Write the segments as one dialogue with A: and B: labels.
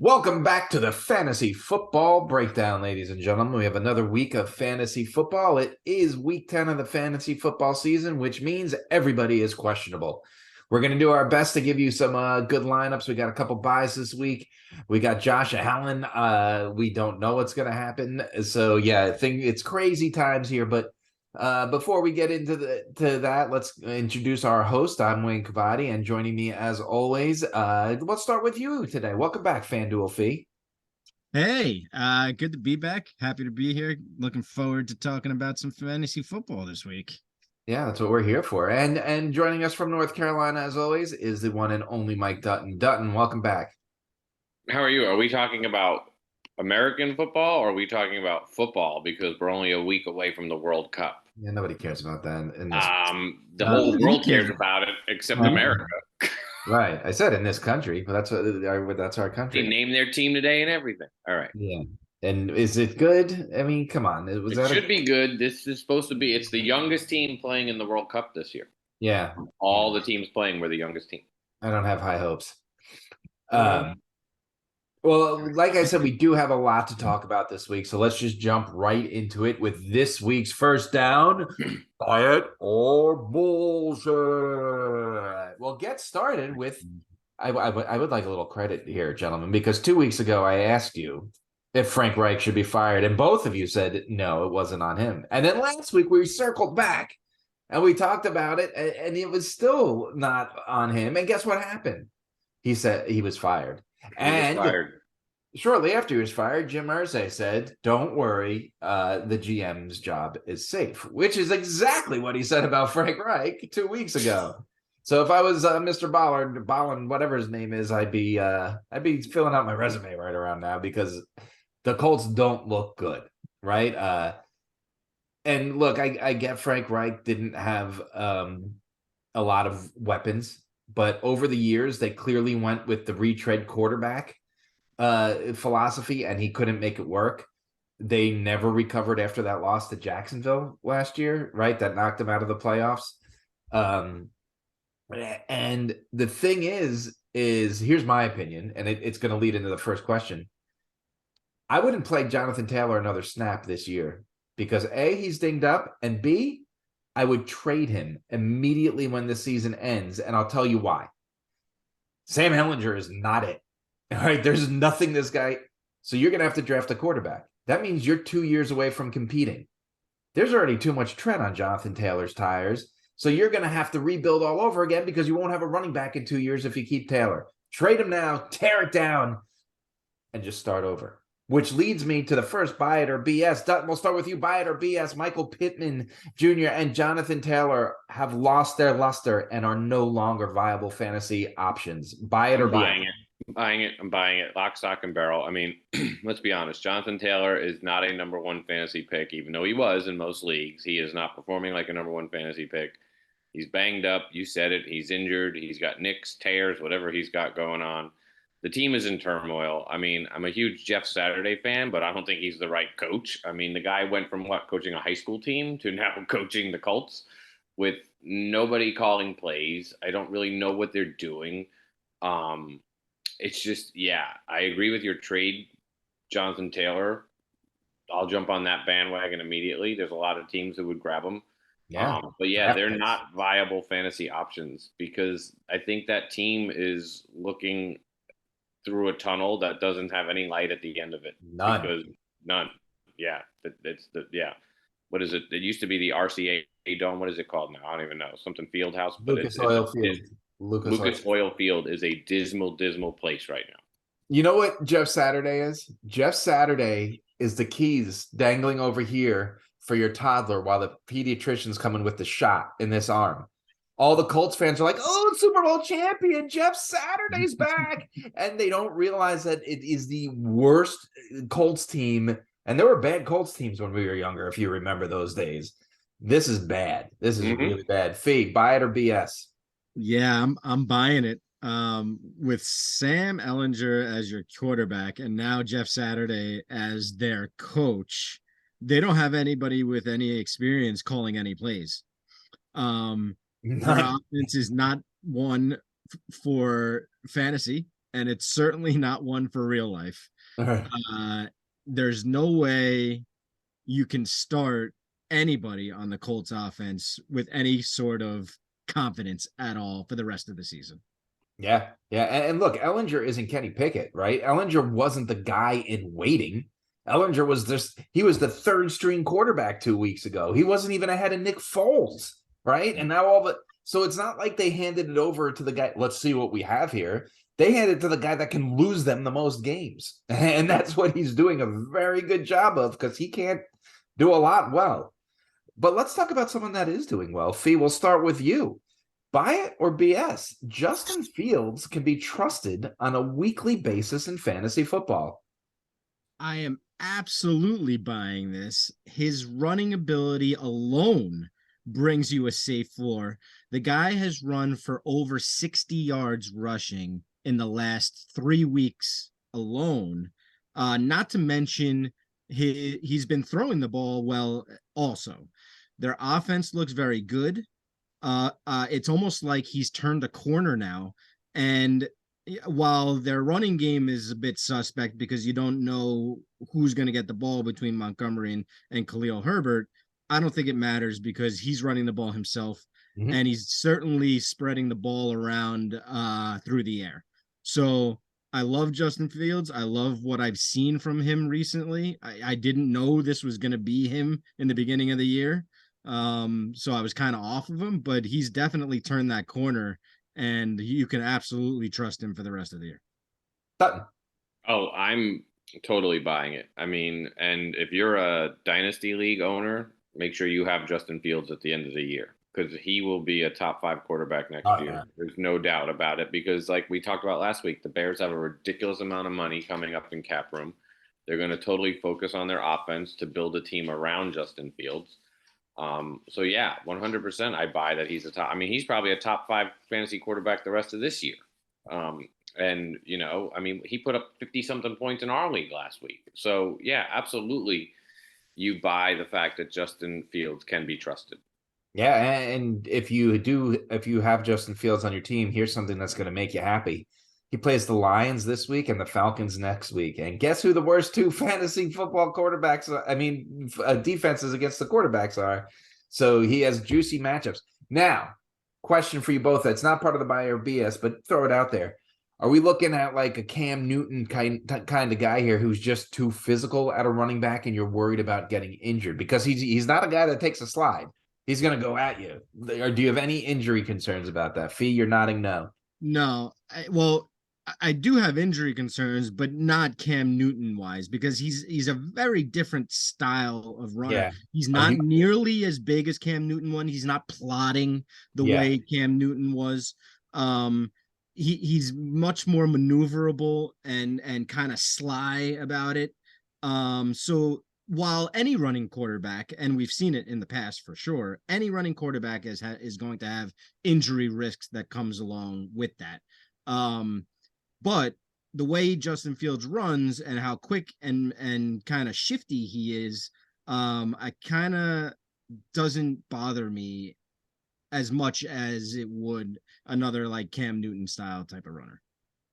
A: Welcome back to the Fantasy Football Breakdown, ladies and gentlemen. We have another week of fantasy football. It is week 10 of the fantasy football season, which means everybody is questionable. We're going to do our best to give you some good lineups. We got a couple buys this week. We got Josh Allen. We don't know what's going to happen. So, yeah, I think it's crazy times here, but before we get into that, let's introduce our host. I'm Wayne Cavati, and joining me as always, let's start with you today. Welcome back, Fanduel Fee.
B: Hey, good to be back. Happy to be here. Looking forward to talking about some fantasy football this week.
A: Yeah, that's what we're here for. And joining us from North Carolina, as always, is the one and only Mike Dunton. Dunton, welcome back.
C: How are you? Are we talking about American football or are we talking about football? Because we're only a week away from the World Cup.
A: Yeah, nobody cares about that.
C: The whole world cares about it except America.
A: Right. I said in this country, but that's our country.
C: They named their team today and everything. All right.
A: Yeah. And is it good? I mean, come on.
C: It should be good. This is supposed to be, it's the youngest team playing in the World Cup this year.
A: Yeah.
C: All the teams playing were the youngest team.
A: I don't have high hopes. Well, like I said, we do have a lot to talk about this week, so let's just jump right into it with this week's first down. Buy it or bullshit. We'll get started with, I would like a little credit here, gentlemen, because 2 weeks ago I asked you if Frank Reich should be fired, and both of you said no, it wasn't on him. And then last week we circled back and we talked about it, and it was still not on him. And guess what happened? He said he was fired. Shortly after he was fired, Jim Irsay said, "Don't worry, the GM's job is safe," which is exactly what he said about Frank Reich 2 weeks ago. So if I was Mr. Ballard, whatever his name is, I'd be filling out my resume right around now because the Colts don't look good, right? And look, I get Frank Reich didn't have a lot of weapons, but over the years they clearly went with the retread quarterback philosophy, and he couldn't make it work. They never recovered after that loss to Jacksonville last year, right? That knocked them out of the playoffs. And the thing is here's my opinion, and it's going to lead into the first question. I wouldn't play Jonathan Taylor another snap this year because A, he's dinged up, and B, I would trade him immediately when the season ends, and I'll tell you why. Sam Ehlinger is not it. All right, there's nothing this guy. So you're going to have to draft a quarterback. That means you're 2 years away from competing. There's already too much tread on Jonathan Taylor's tires. So you're going to have to rebuild all over again because you won't have a running back in 2 years if you keep Taylor. Trade him now, tear it down, and just start over. Which leads me to the first buy it or BS. Dutton, we'll start with you. Buy it or BS. Michael Pittman Jr. and Jonathan Taylor have lost their luster and are no longer viable fantasy options. Buy it or BS.
C: I'm buying it. Lock, stock, and barrel. I mean, let's be honest. Jonathan Taylor is not a number one fantasy pick, even though he was in most leagues. He is not performing like a number one fantasy pick. He's banged up. You said it. He's injured. He's got nicks, tears, whatever he's got going on. The team is in turmoil. I mean, I'm a huge Jeff Saturday fan, but I don't think he's the right coach. I mean, the guy went from coaching a high school team to now coaching the Colts with nobody calling plays. I don't really know what they're doing. It's just, yeah, I agree with your trade, Jonathan Taylor. I'll jump on that bandwagon immediately. There's a lot of teams that would grab him.
A: Yeah.
C: But yeah, they're not viable fantasy options because I think that team is looking through a tunnel that doesn't have any light at the end of it. None. Yeah. What is it? It used to be the RCA Dome. What is it called now? I don't even know. Something Fieldhouse.
A: Lucas Oil Field.
C: Lucas Oil Field is a dismal place right now.
A: You know what Jeff Saturday is? Jeff Saturday is the keys dangling over here for your toddler while the pediatrician's coming with the shot in this arm. All the Colts fans are like, "Oh, Super Bowl champion, Jeff Saturday's back." And they don't realize that it is the worst Colts team. And there were bad Colts teams when we were younger, if you remember those days. This is bad. This is really bad. Fee, buy it or BS?
B: Yeah, I'm buying it. With Sam Ehlinger as your quarterback and now Jeff Saturday as their coach, they don't have anybody with any experience calling any plays. Their offense is not one for fantasy, and it's certainly not one for real life. There's no way you can start anybody on the Colts offense with any sort of confidence at all for the rest of the season.
A: Yeah. And look, Ellinger isn't Kenny Pickett, right? Ellinger wasn't the guy in waiting. Ellinger was he was the third string quarterback 2 weeks ago. He wasn't even ahead of Nick Foles, right? And now so it's not like they handed it over to the guy. Let's see what we have here. They handed it to the guy that can lose them the most games. And that's what he's doing a very good job of, because he can't do a lot well. But let's talk about someone that is doing well. Fee, we'll start with you. Buy it or BS? Justin Fields can be trusted on a weekly basis in fantasy football.
B: I am absolutely buying this. His running ability alone brings you a safe floor. The guy has run for over 60 yards rushing in the last 3 weeks alone. Not to mention he's been throwing the ball well also. Their offense looks very good. It's almost like he's turned a corner now. And while their running game is a bit suspect because you don't know who's going to get the ball between Montgomery and Khalil Herbert, I don't think it matters because he's running the ball himself, and he's certainly spreading the ball around through the air. So I love Justin Fields. I love what I've seen from him recently. I didn't know this was going to be him in the beginning of the year. So I was kind of off of him, but he's definitely turned that corner, and you can absolutely trust him for the rest of the year.
A: Sutton.
C: Oh, I'm totally buying it. I mean, and if you're a dynasty league owner, make sure you have Justin Fields at the end of the year, because he will be a top 5 quarterback next year.
A: Yeah.
C: There's no doubt about it, because like we talked about last week, the Bears have a ridiculous amount of money coming up in cap room. They're going to totally focus on their offense to build a team around Justin Fields. So yeah, 100% I buy that he's he's probably a top 5 fantasy quarterback the rest of this year. And he put up 50 something points in our league last week. So yeah, absolutely. You buy the fact that Justin Fields can be trusted.
A: Yeah. And if you have Justin Fields on your team, here's something that's going to make you happy. He plays the Lions this week and the Falcons next week. And guess who the worst 2 fantasy football quarterbacks defenses against the quarterbacks are? So he has juicy matchups. Now, question for you both. That's not part of the buy or BS, but throw it out there. Are we looking at like a Cam Newton kind of guy here who's just too physical at a running back and you're worried about getting injured? Because he's not a guy that takes a slide. He's going to go at you. Or do you have any injury concerns about that? Fee, you're nodding no.
B: No. I do have injury concerns, but not Cam Newton wise, because he's a very different style of runner.
A: Yeah.
B: He's not nearly as big as Cam Newton was. He's not plotting the way Cam Newton was. He's much more maneuverable and kind of sly about it. So while any running quarterback, and we've seen it in the past for sure, any running quarterback is going to have injury risks that comes along with that. But the way Justin Fields runs and how quick and kind of shifty he is, I kind of doesn't bother me as much as it would another like Cam Newton style type of runner.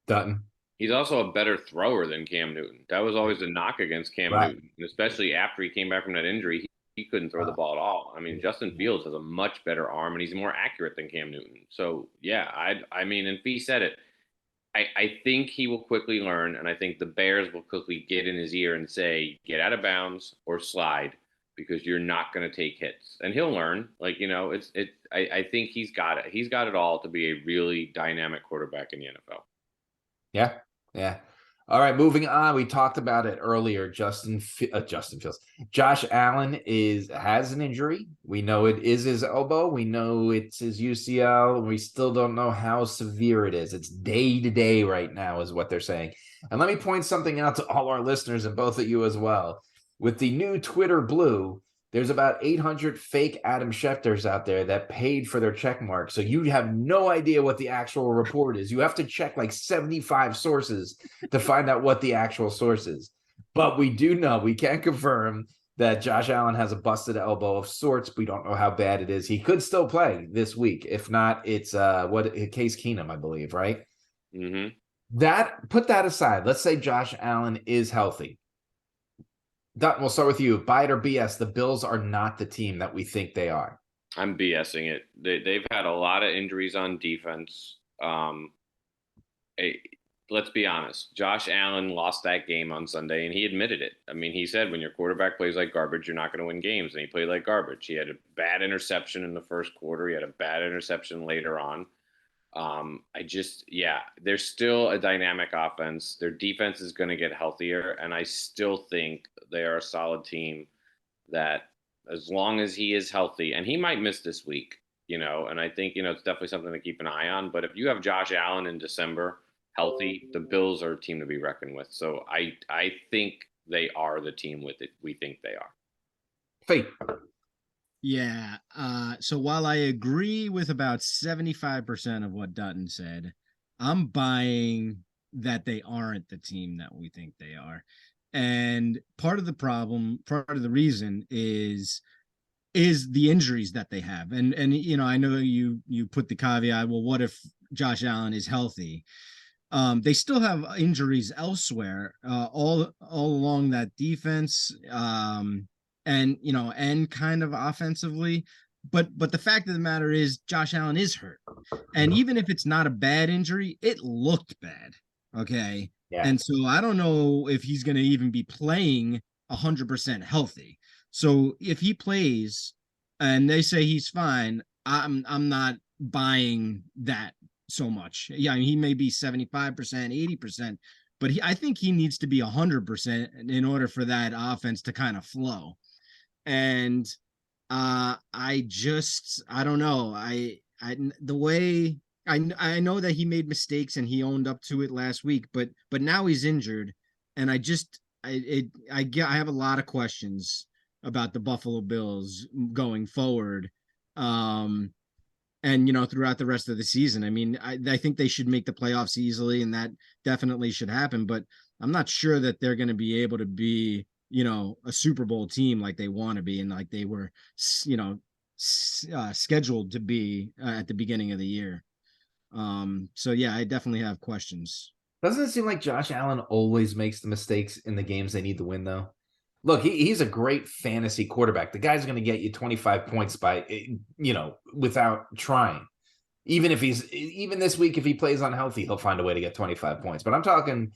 A: Dutton.
C: He's also a better thrower than Cam Newton. That was always a knock against Cam Newton, and especially after he came back from that injury, he couldn't throw the ball at all. I mean, Justin Fields has a much better arm, and he's more accurate than Cam Newton. So yeah, and Fee said it. I think he will quickly learn, and I think the Bears will quickly get in his ear and say, get out of bounds or slide, because you're not going to take hits. And he'll learn. I think he's got it. He's got it all to be a really dynamic quarterback in the NFL.
A: Yeah. All right, moving on. We talked about it earlier. Justin Fields. Josh Allen has an injury. We know it is his elbow. We know it's his UCL. We still don't know how severe it is. It's day to day right now is what they're saying. And let me point something out to all our listeners and both of you as well. With the new Twitter blue, there's about 800 fake Adam Schefters out there that paid for their check mark. So you have no idea what the actual report is. You have to check like 75 sources to find out what the actual source is. But we do know, we can confirm that Josh Allen has a busted elbow of sorts. We don't know how bad it is. He could still play this week. If not, it's Case Keenum, I believe, right?
C: Mm-hmm.
A: Put that aside. Let's say Josh Allen is healthy. Dutton, we'll start with you. Buy it or BS. The Bills are not the team that we think they are.
C: I'm BSing it. They've had a lot of injuries on defense. Let's be honest. Josh Allen lost that game on Sunday, and he admitted it. I mean, he said when your quarterback plays like garbage, you're not going to win games, and he played like garbage. He had a bad interception in the first quarter. He had a bad interception later on. There's still a dynamic offense. Their defense is going to get healthier, and I still think they are a solid team that as long as he is healthy, and he might miss this week, and I think, it's definitely something to keep an eye on. But if you have Josh Allen in December healthy, the Bills are a team to be reckoned with. So I think they are the team with it. We think they are.
A: Fate.
B: Yeah. So while I agree with about 75% of what Dutton said, I'm buying that they aren't the team that we think they are. And part of the reason is the injuries that they have. And I know you put the caveat, well, what if Josh Allen is healthy? They still have injuries elsewhere, all along that defense, and kind of offensively. But the fact of the matter is, Josh Allen is hurt, and even if it's not a bad injury, it looked bad. Okay,
A: Yeah.
B: and so I don't know if he's going to even be playing 100% healthy. So if he plays, and they say he's fine, I'm not buying that so much. Yeah, I mean, he may be 75%, 80%, but I think he needs to be 100% in order for that offense to kind of flow. And I don't know. I know that he made mistakes and he owned up to it last week, but now he's injured, and I have a lot of questions about the Buffalo Bills going forward. And throughout the rest of the season. I mean, I think they should make the playoffs easily, and that definitely should happen, but I'm not sure that they're going to be able to be a Super Bowl team like they want to be, and like they were scheduled to be at the beginning of the year. So yeah, I definitely have questions.
A: Doesn't it seem like Josh Allen always makes the mistakes in the games they need to win, though? Look, he's a great fantasy quarterback. The guy's going to get you 25 points without trying. Even this week, if he plays unhealthy, he'll find a way to get 25 points. But I'm talking,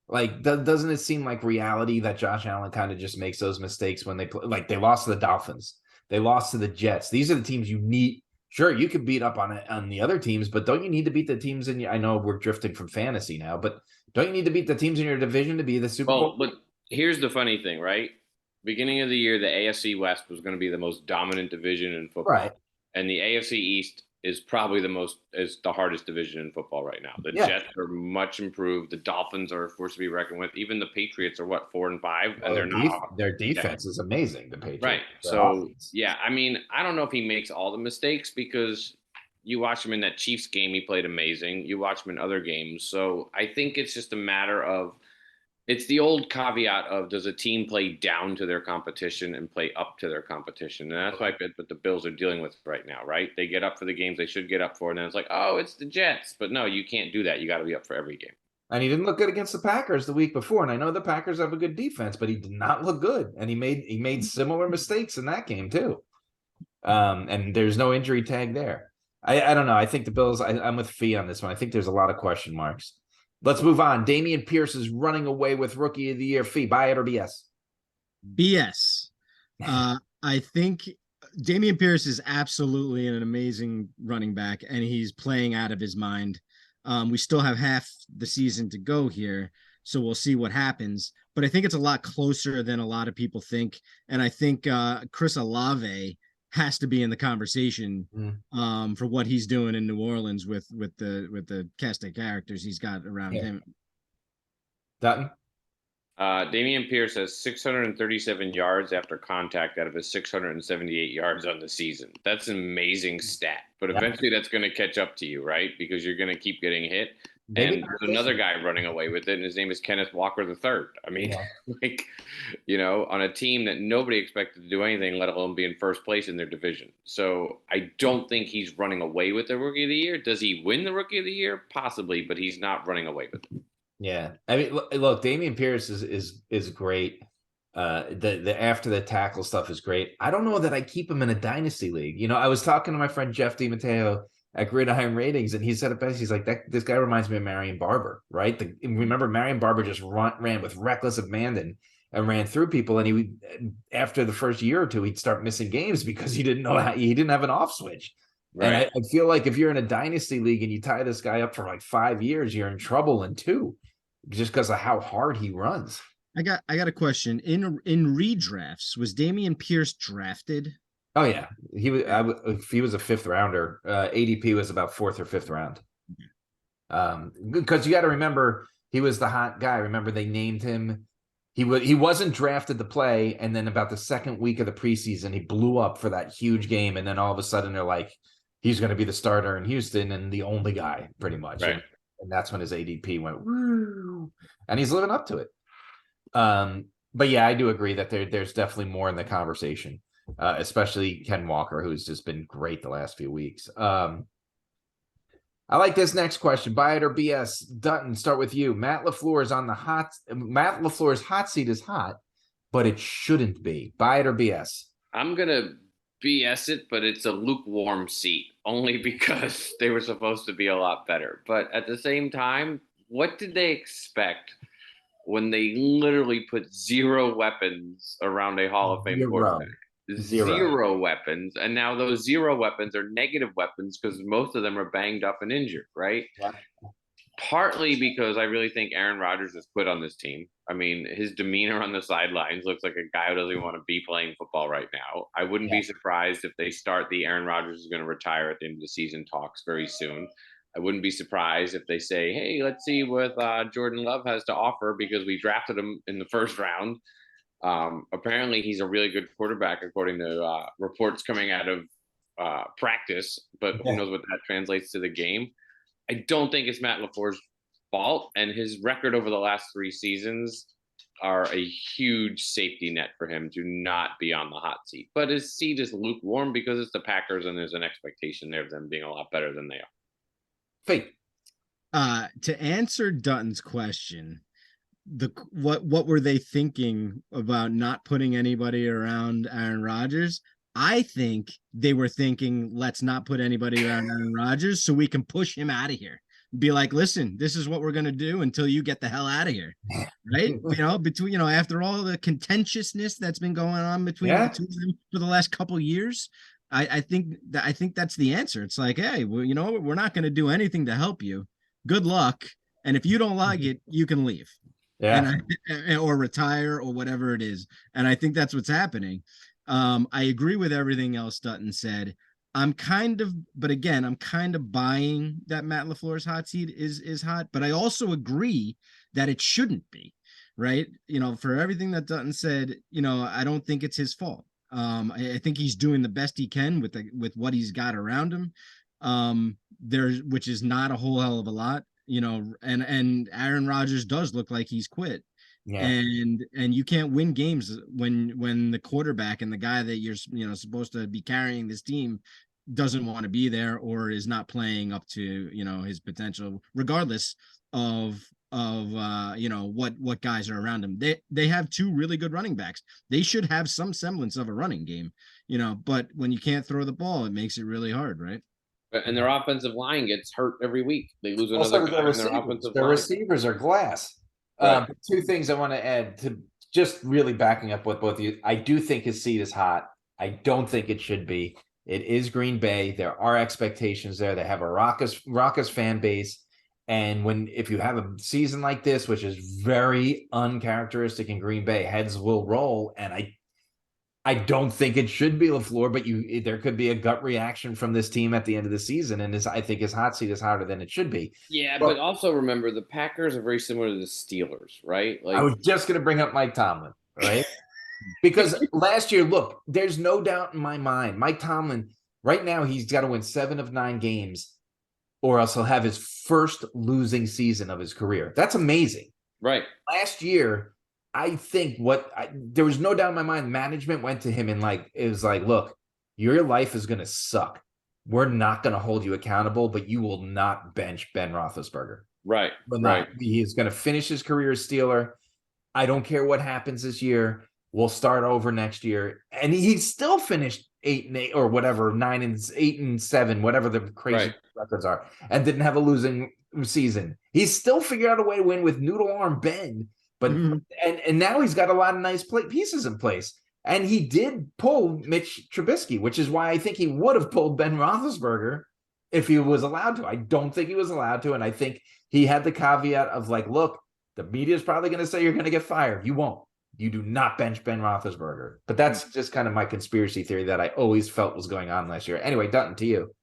A: like, doesn't it seem like reality that Josh Allen kind of just makes those mistakes when they play? Like, they lost to the Dolphins. They lost to the Jets. These are the teams you need. Sure, you could beat up on the other teams, but don't you need to beat the teams I know we're drifting from fantasy now, but don't you need to beat the teams in your division to be the Super Bowl?
C: But here's the funny thing, right? Beginning of the year, the AFC West was going to be the most dominant division in football.
A: Right.
C: And the AFC East is probably the hardest division in football right now. The Jets are much improved. The Dolphins are a force to be reckoned with. Even the Patriots are 4-5, and they're not.
A: Their defense is amazing. The Patriots,
C: right? So yeah, I mean, I don't know if he makes all the mistakes, because you watch him in that Chiefs game, he played amazing. You watch him in other games, so I think it's just a matter of. It's the old caveat of, does a team play down to their competition and play up to their competition? And that's what the Bills are dealing with right now, right? They get up for the games they should get up for, and then it's like, oh, it's the Jets. But no, you can't do that. You got to be up for every game.
A: And he didn't look good against the Packers the week before. And I know the Packers have a good defense, but he did not look good. And he made similar mistakes in that game too. And there's no injury tag there. I don't know. I think the Bills, I'm with Fee on this one. I think there's a lot of question marks. Let's move on. Dameon Pierce is running away with Rookie of the Year. Fee, buy it or BS?
B: BS. I think Dameon Pierce is absolutely an amazing running back, and he's playing out of his mind. We still have half the season to go here, so we'll see what happens. But I think it's a lot closer than a lot of people think, and I think Chris Olave has to be in the conversation for what he's doing in New Orleans with the cast of characters he's got around him.
A: Dutton?
C: Dameon Pierce has 637 yards after contact out of his 678 yards on the season. That's an amazing stat. But eventually that's going to catch up to you, right? Because you're going to keep getting hit.
A: Maybe
C: And there's another guy running away with it, and his name is Kenneth Walker III. I mean,
A: Yeah.
C: like, on a team that nobody expected to do anything, let alone be in first place in their division. So I don't think he's running away with the Rookie of the Year. Does he win the Rookie of the Year? Possibly, but he's not running away with it.
A: Yeah, I mean, look, Damian Pierce is great. The after the tackle stuff is great. I don't know that I keep him in a dynasty league. I was talking to my friend Jeff DiMatteo at Gridiron Ratings, and he said it best. He's like, this guy reminds me of Marion Barber, right? Remember, Marion Barber just ran with reckless abandon and ran through people, and he after the first year or two, he'd start missing games because he didn't know he didn't have an off switch.
C: Right.
A: And I feel like if you're in a dynasty league and you tie this guy up for like 5 years, you're in trouble in 2. Just because of how hard he runs.
B: I got a question. In redrafts, was Damian Pierce drafted?
A: Oh yeah, he was. He was a 5th rounder. ADP was about 4th or 5th round. Because you got to remember, he was the hot guy. Remember, they named him. He wasn't drafted to play, and then about the second week of the preseason, he blew up for that huge game, and then all of a sudden they're like, he's going to be the starter in Houston and the only guy, pretty much.
C: Right.
A: And that's when his ADP went woo, and he's living up to it. But yeah, I do agree that there's definitely more in the conversation, especially Ken Walker, who's just been great the last few weeks. I like this next question. Buy it or BS? Dunton, start with you. Matt LaFleur's hot seat is hot, but it shouldn't be. Buy it or BS?
C: I'm gonna BS it, but it's a lukewarm seat only because they were supposed to be a lot better. But at the same time, what did they expect when they literally put 0 weapons around a Hall of Fame quarterback? Zero weapons. And now those 0 weapons are negative weapons because most of them are banged up and injured, right?
A: Yeah.
C: Partly because I really think Aaron Rodgers has quit on this team. I mean, his demeanor on the sidelines looks like a guy who doesn't want to be playing football right now. I wouldn't be surprised if they start the Aaron Rodgers is going to retire at the end of the season talks very soon. I wouldn't be surprised if they say, hey, let's see what Jordan Love has to offer because we drafted him in the first round. Apparently, he's a really good quarterback, according to reports coming out of practice, but who knows what that translates to the game. I don't think it's Matt LaFleur's fault, and his record over the last 3 seasons are a huge safety net for him to not be on the hot seat. But his seat is lukewarm because it's the Packers, and there's an expectation there of them being a lot better than they are.
A: Fake.
B: To answer Dutton's question, what were they thinking about not putting anybody around Aaron Rodgers? I think they were thinking, let's not put anybody around Aaron Rodgers so we can push him out of here. Be like, listen, this is what we're going to do until you get the hell out of here. Right? After all the contentiousness that's been going on between the two of them for the last couple of years, I think that's the answer. It's like, hey, we're not going to do anything to help you. Good luck. And if you don't like it, you can leave. Yeah. Or retire or whatever it is. And I think that's what's happening. I agree with everything else Dutton said. I'm kind of buying that Matt LaFleur's hot seat is hot, but I also agree that it shouldn't be, right? For everything that Dutton said, I don't think it's his fault. I think he's doing the best he can with what he's got around him. Which is not a whole hell of a lot, and Aaron Rodgers does look like he's quit. Yeah. And you can't win games when the quarterback and the guy that you're supposed to be carrying this team doesn't want to be there or is not playing up to his potential, regardless of what guys are around him. They have 2 really good running backs. They should have some semblance of a running game, but when you can't throw the ball, it makes it really hard, right?
C: And their offensive line gets hurt every week. They lose another guy in their offensive line.
A: The receivers are glass. Right. 2 things I want to add to just really backing up with both of you. I do think his seat is hot. I don't think it should be. It is Green Bay. There are expectations there. They have a raucous fan base. And if you have a season like this, which is very uncharacteristic in Green Bay, heads will roll. And I don't think it should be LaFleur, but there could be a gut reaction from this team at the end of the season, and I think his hot seat is hotter than it should be.
C: Yeah, but also remember the Packers are very similar to the Steelers, right?
A: I was just going to bring up Mike Tomlin, right? Because last year, look, there's no doubt in my mind, Mike Tomlin, right now he's got to win 7 of 9 games. or else he'll have his first losing season of his career. That's amazing.
C: Right.
A: Last year, I think there was no doubt in my mind, management went to him and it was like, look, your life is going to suck. We're not going to hold you accountable, but you will not bench Ben Roethlisberger.
C: Right.
A: Right. He's going to finish his career as Steeler. I don't care what happens this year. We'll start over next year. And he still finished 8-8 or whatever, 9-8-7, whatever the crazy records are, and didn't have a losing season. He's still figured out a way to win with noodle arm Ben. But and now he's got a lot of nice pieces in place. And he did pull Mitch Trubisky, which is why I think he would have pulled Ben Roethlisberger if he was allowed to. I don't think he was allowed to. And I think he had the caveat of look, the media is probably going to say you're going to get fired. You won't. You do not bench Ben Roethlisberger. But that's just kind of my conspiracy theory that I always felt was going on last year. Anyway, Dunton, to you.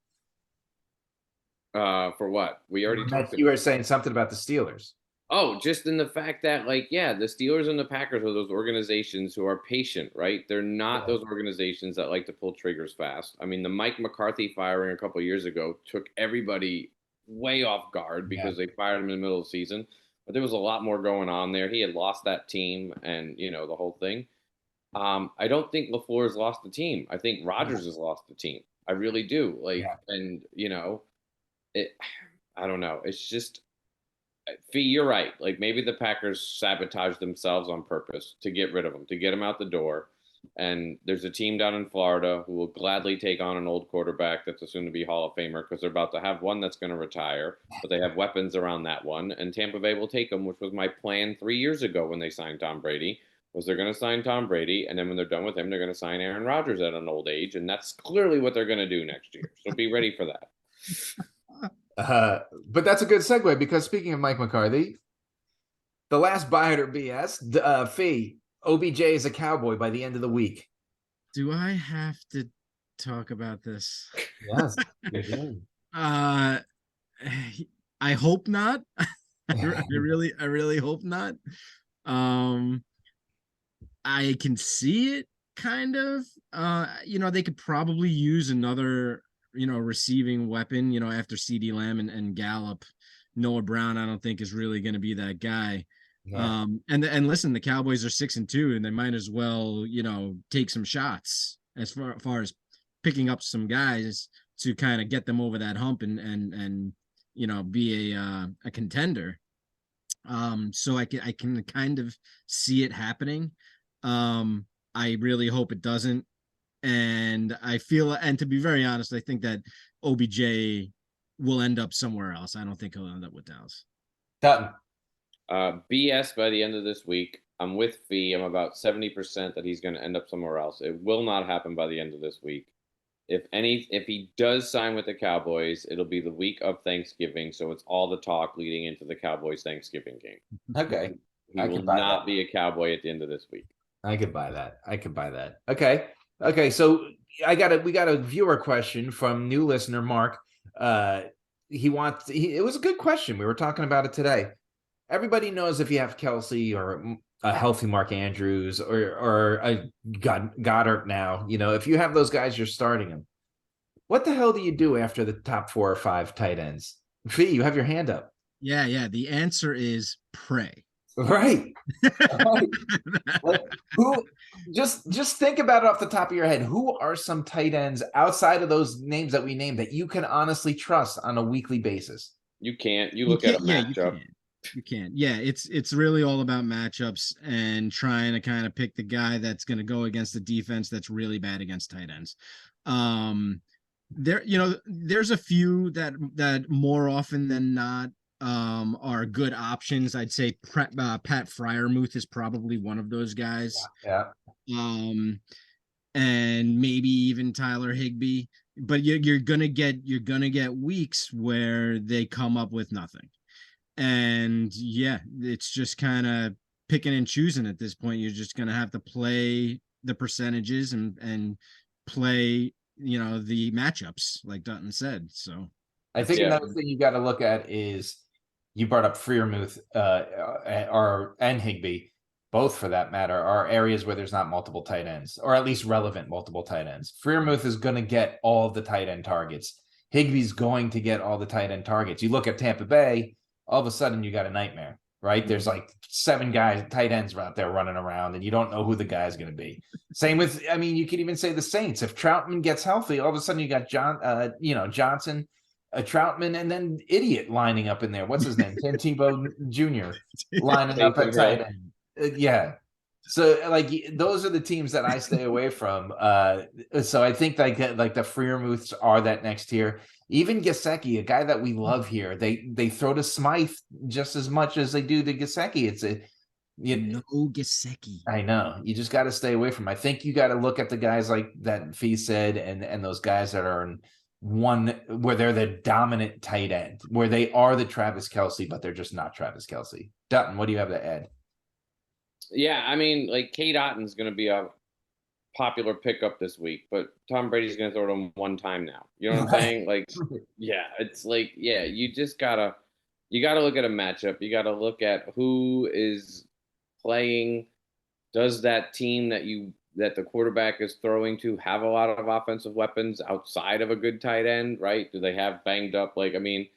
C: For what? We already talked.
A: You were saying something about the Steelers.
C: Oh, just in the fact that, the Steelers and the Packers are those organizations who are patient, right? They're not those organizations that like to pull triggers fast. I mean, the Mike McCarthy firing a couple of years ago took everybody way off guard because they fired him in the middle of the season. But there was a lot more going on there. He had lost that team and, the whole thing. I don't think LaFleur has lost the team. I think Rodgers has lost the team. I really do. And, I don't know. It's just, Fee, you're right. Maybe the Packers sabotaged themselves on purpose to get rid of him, to get him out the door. And there's a team down in Florida who will gladly take on an old quarterback that's a soon-to-be Hall of Famer because they're about to have one that's going to retire, but they have weapons around that one. And Tampa Bay will take him, which was my plan 3 years ago when they signed Tom Brady, was they're going to sign Tom Brady, and then when they're done with him, they're going to sign Aaron Rodgers at an old age, and that's clearly what they're going to do next year. So be ready for that.
A: But that's a good segue because speaking of Mike McCarthy, the last buy it or BS, Fee, OBJ is a Cowboy by the end of the week.
B: Do I have to talk about this?
A: Yes.
B: I hope not. I really hope not. I can see it kind of. They could probably use another receiving weapon, after CeeDee Lamb and Gallup. Noah Brown, I don't think is really going to be that guy. Yeah. And listen, the Cowboys are 6-2, and they might as well, take some shots as far as picking up some guys to kind of get them over that hump and be a contender. So I can kind of see it happening. I really hope it doesn't. And I feel, and to be very honest, I think that OBJ will end up somewhere else. I don't think he'll end up with Dallas.
A: Dutton.
C: BS by the end of this week. I'm with Fee. I'm about 70% that he's going to end up somewhere else. It will not happen by the end of this week. If he does sign with the Cowboys, it'll be the week of Thanksgiving. So it's all the talk leading into the Cowboys Thanksgiving game.
A: Okay.
C: He will not be a Cowboy at the end of this week.
A: I could buy that. Okay. So we got a viewer question from new listener, Mark. It was a good question. We were talking about it today. Everybody knows if you have Kelsey or a healthy Mark Andrews or a Goddard now, if you have those guys, you're starting them. What the hell do you do after the top 4 or 5 tight ends? Fee, you have your hand up.
B: Yeah. The answer is pray.
A: Right. Who? Just think about it off the top of your head. Who are some tight ends outside of those names that we named that you can honestly trust on a weekly basis?
C: You can't. You look at a matchup.
B: You can. Yeah, it's really all about matchups and trying to kind of pick the guy that's going to go against the defense that's really bad against tight ends. There's a few that more often than not are good options. I'd say Pat Freiermuth is probably one of those guys.
A: Yeah.
B: And maybe even Tyler Higbee, but you're gonna get weeks where they come up with nothing. And yeah, it's just kind of picking and choosing at this point. You're just going to have to play the percentages and play, the matchups like Dunton said. So
A: I think another thing you got to look at is you brought up Freiermuth and Higbee, both for that matter, are areas where there's not multiple tight ends or at least relevant multiple tight ends. Freiermuth is going to get all of the tight end targets. Higbee's going to get all the tight end targets. You look at Tampa Bay, all of a sudden you got a nightmare, right? There's like 7 guys, tight ends out there running around, and you don't know who the guy's going to be. Same with, I mean, you could even say the Saints. If Troutman gets healthy, all of a sudden you got Johnson, Troutman, and then idiot lining up in there. What's his name? Tim Tebow Jr. lining up at tight end. Yeah. So like those are the teams that I stay away from. So I think like the Freiermuths are that next tier. Even Gesicki, a guy that we love here, they throw to Smythe just as much as they do to Gesicki.
B: No Gesicki.
A: I know. You just got to stay away from him. I think you got to look at the guys like that Fee said, and those guys that are in one where they're the dominant tight end, where they are the Travis Kelce, but they're just not Travis Kelce. Dutton, what do you have to add?
C: Yeah, I mean, like Kate Otton's going to be a popular pickup this week, but Tom Brady's going to throw it him one time now. You know what I'm saying? Like, yeah, it's like, yeah, you gotta look at a matchup. You gotta look at who is playing. Does that team that the quarterback is throwing to have a lot of offensive weapons outside of a good tight end, right? Do they have banged up? Like, I mean,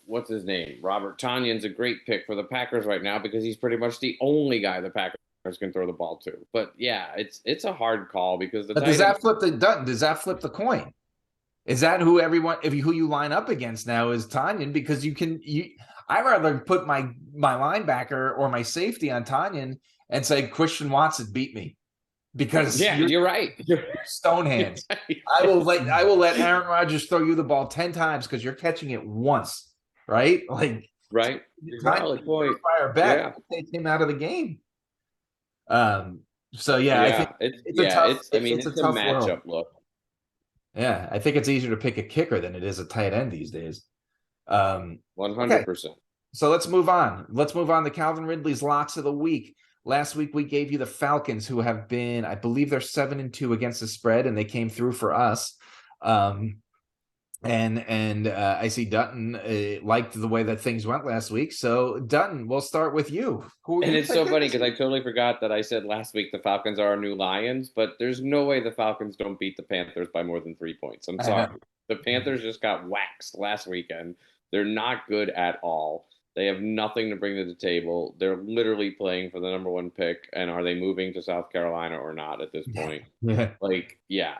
C: what's his name? Robert Tonyan's a great pick for the Packers right now because he's pretty much the only guy the Packers can throw the ball to. But yeah, it's a hard call because
A: does that flip the coin? Is that who you line up against now is Tonyan? Because I'd rather put my linebacker or my safety on Tonyan and say Christian Watson beat me. Because
C: you're right.
A: You're stone hands. I will let Aaron Rodgers throw you the ball 10 times because you're catching it once, right? Like
C: right. Valid point.
A: Fire back. Take him out of the game. So yeah, I think it's a tough
C: matchup look.
A: Yeah, I think it's easier to pick a kicker than it is a tight end these days.
C: 100%.
A: So let's move on. Let's move on to Calvin Ridley's locks of the week. Last week we gave you the Falcons, who have been, I believe they're 7-2 against the spread, and they came through for us. And I see Dunton liked the way that things went last week. So Dunton, we'll start with you.
C: And it's so funny because I totally forgot that I said last week the Falcons are our new Lions, but there's no way the Falcons don't beat the Panthers by more than 3 points. I'm sorry. The Panthers just got waxed last weekend. They're not good at all. They have nothing to bring to the table. They're literally playing for the number 1 pick. And are they moving to South Carolina or not at this point?
A: Yeah.
C: Like, yeah,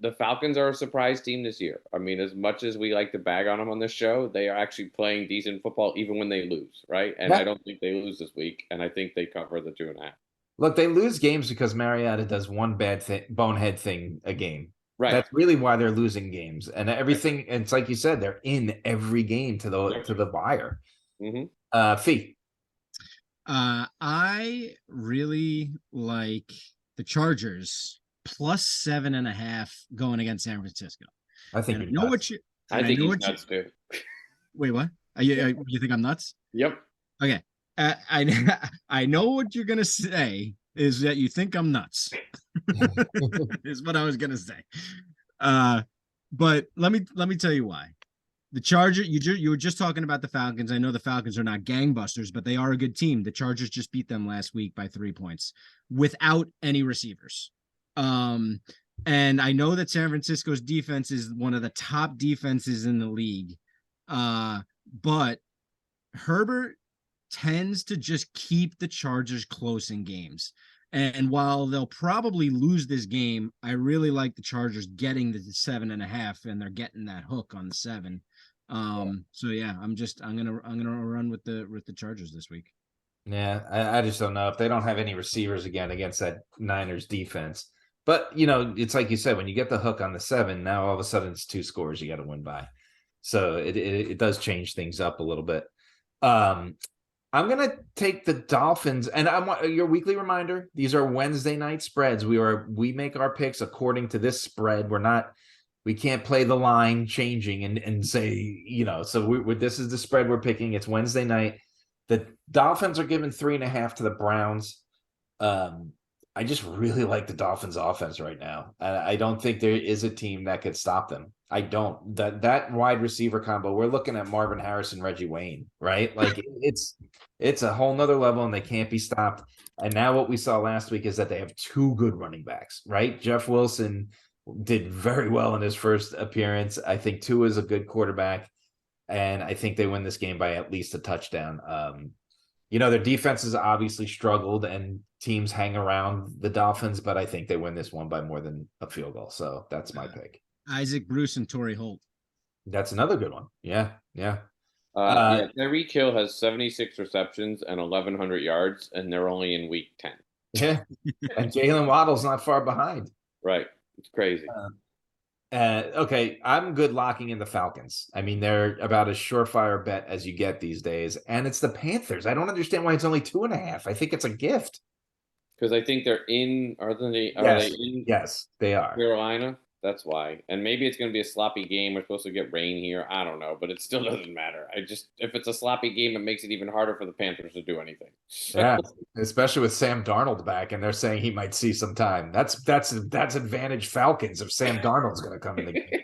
C: the Falcons are a surprise team this year. I mean, as much as we like to bag on them on this show, they are actually playing decent football even when they lose, right? And I don't think they lose this week. And I think they cover the 2.5.
A: Look, they lose games because Mariota does one bad bonehead thing a game.
C: Right.
A: That's really why they're losing games, and everything. And it's like you said, they're in every game to the wire.
C: Mm-hmm.
A: Fee.
B: I really like the Chargers plus 7.5 going against San Francisco.
A: I think
B: he's nuts too. Wait, what? You think I'm nuts?
C: Yep.
B: Okay. I know what you're gonna say is that you think I'm nuts. Is what I was gonna say. But let me tell you why. The Chargers, you were just talking about the Falcons. I know the Falcons are not gangbusters, but they are a good team. The Chargers just beat them last week by 3 points without any receivers. And I know that San Francisco's defense is one of the top defenses in the league. But Herbert tends to just keep the Chargers close in games. And while they'll probably lose this game, I really like the Chargers getting the 7.5, and they're getting that hook on the 7. So yeah, I'm gonna run with the Chargers this week.
A: Yeah, I just don't know if they don't have any receivers again against that Niners defense. But it's like you said, when you get the hook on the 7, now all of a sudden it's 2 scores you got to win by. So it does change things up a little bit. I'm going to take the Dolphins, and I want your weekly reminder. These are Wednesday night spreads. We make our picks according to this spread. We can't play the line changing and say, so this is the spread we're picking. It's Wednesday night. The Dolphins are given 3.5 to the Browns. I just really like the Dolphins offense right now. I don't think there is a team that could stop them. I don't. That wide receiver combo, we're looking at Marvin Harrison, Reggie Wayne, right? Like it's a whole nother level, and they can't be stopped. And now what we saw last week is that they have 2 good running backs, right? Jeff Wilson did very well in his first appearance. I think Tua is a good quarterback, and I think they win this game by at least a touchdown. Their defense has obviously struggled, and teams hang around the Dolphins, but I think they win this one by more than a field goal. So that's my pick.
B: Isaac Bruce and Torrey Holt.
A: That's another good one. Yeah.
C: Tyreek Hill has 76 receptions and 1,100 yards, and they're only in week 10.
A: Yeah. And Jalen Waddle's not far behind.
C: Right. It's crazy.
A: Okay, I'm good locking in the Falcons. I mean, they're about as surefire bet as you get these days, and it's the Panthers. I don't understand why it's only 2.5. I think it's a gift.
C: Because I think they're in. Are they in?
A: Yes, they are.
C: Carolina. That's why. And maybe it's going to be a sloppy game. We're supposed to get rain here. I don't know, but it still doesn't matter. If it's a sloppy game, it makes it even harder for the Panthers to do anything.
A: Yeah, especially with Sam Darnold back, and they're saying he might see some time. That's advantage Falcons if Sam Darnold's going to come in the game.